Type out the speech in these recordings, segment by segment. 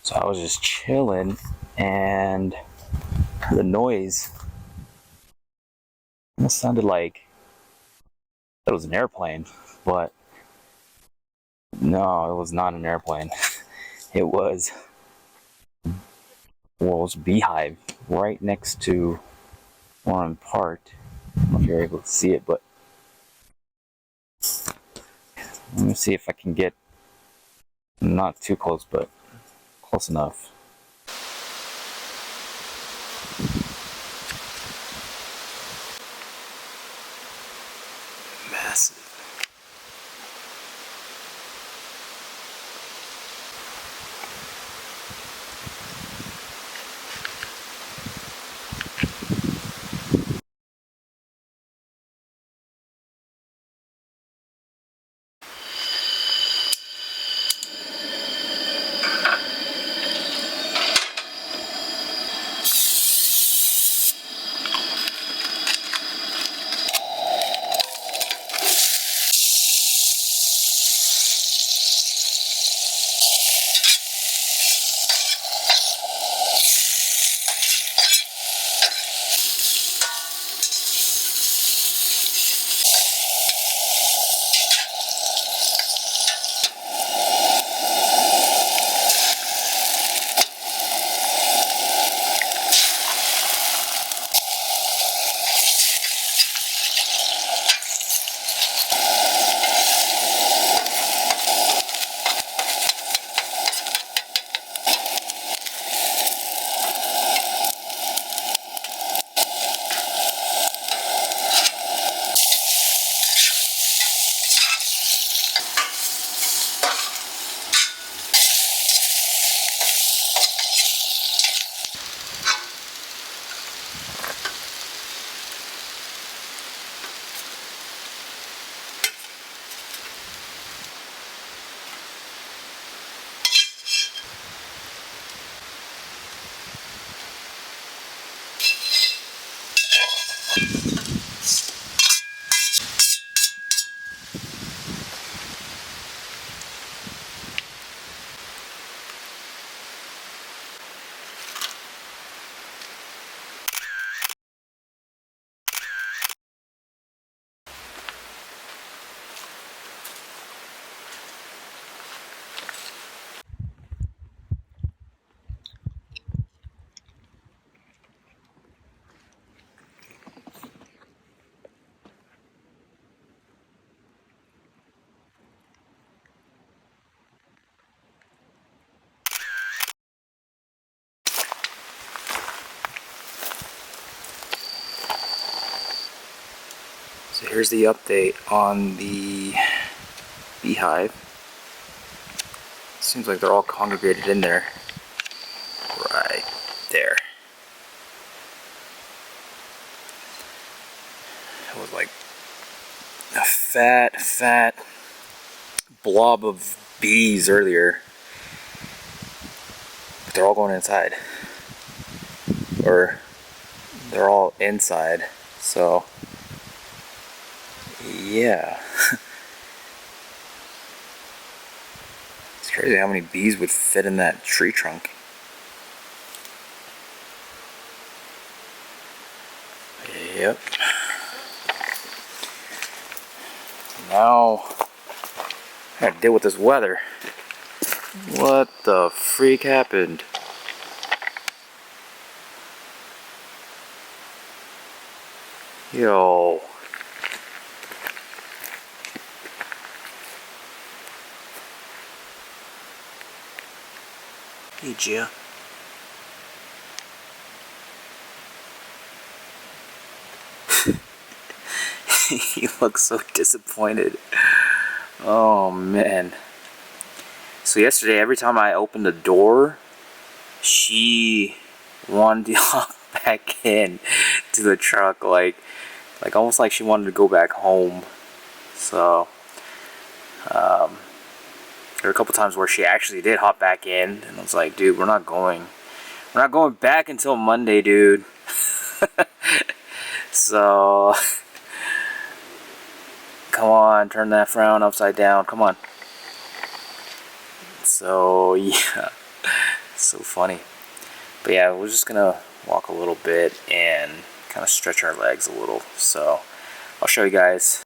So I was just chilling and heard a noise. It sounded like it was an airplane, but no, it was not an airplane. It was a beehive right next to where I'm parked. I don't know if you're able to see it, but let me see if I can get not too close, but close enough. Massive. So here's the update on the beehive. Seems like they're all congregated in there. Right there. It was like a fat blob of bees earlier. But they're all going inside. Or they're all inside. So yeah. It's crazy how many bees would fit in that tree trunk. Yep. Now I gotta deal with this weather. What the freak happened? Yo. Hey, Gia. You look so disappointed. Oh man. So yesterday, every time I opened the door, she wanted to hop back in to the truck, like almost like she wanted to go back home. So there were a couple times where she actually did hop back in, and I was like, dude, we're not going back until Monday, dude. So come on, turn that frown upside down, come on. So yeah, So funny. But yeah, we're just gonna walk a little bit and kind of stretch our legs a little. So I'll show you guys.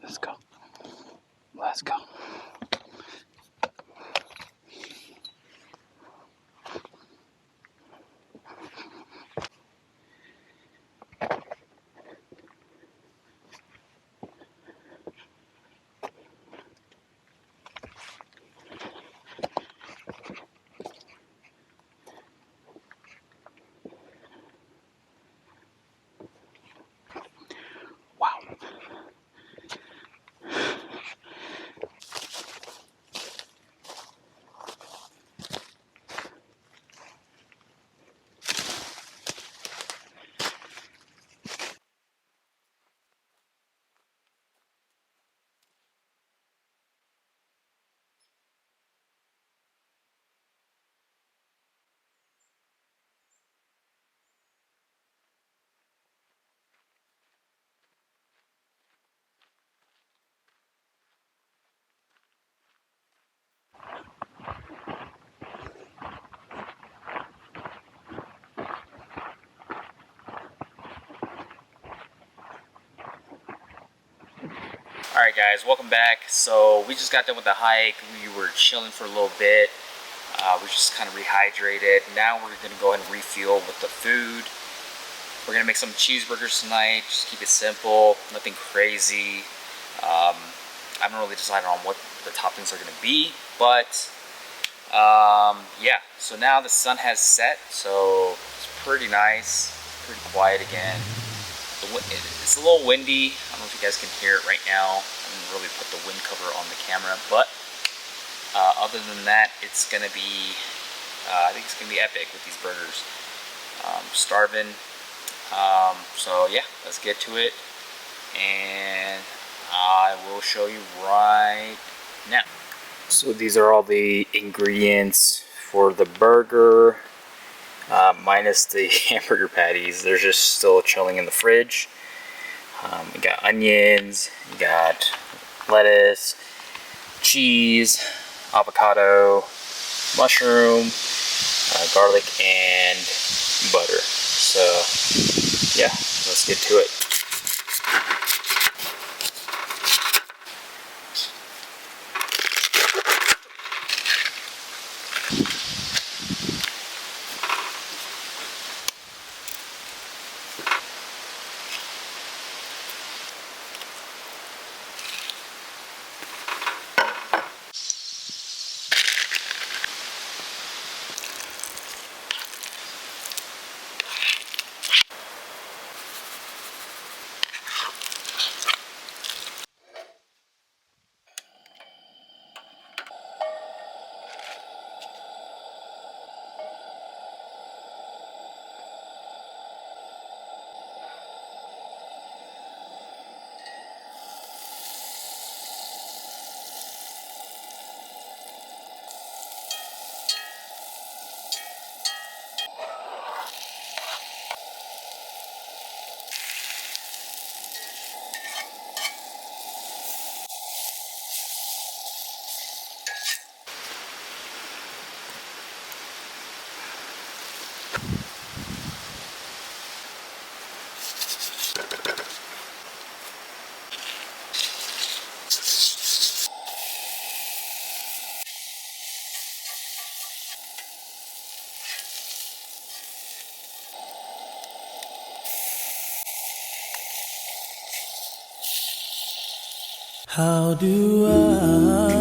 Let's go. Let's go. Wow. Alright guys, welcome back. So we just got done with the hike. We were chilling for a little bit. We're just kind of rehydrated. Now we're going to go ahead and refuel with the food. We're gonna make some cheeseburgers tonight. Just keep it simple, nothing crazy. I haven't really decided on what the toppings are gonna be, but yeah. So now the sun has set, so it's pretty nice, pretty quiet again. It's a little windy. I don't know if you guys can hear it right now. I didn't really put the wind cover on the camera, but other than that, it's gonna be. I think it's gonna be epic with these burgers. Starving. So yeah, let's get to it, and I will show you right now. So these are all the ingredients for the burger, minus the hamburger patties. They're just still chilling in the fridge. We got onions, you got lettuce, cheese, avocado, mushroom, garlic, and butter. So yeah, let's get to it. How do I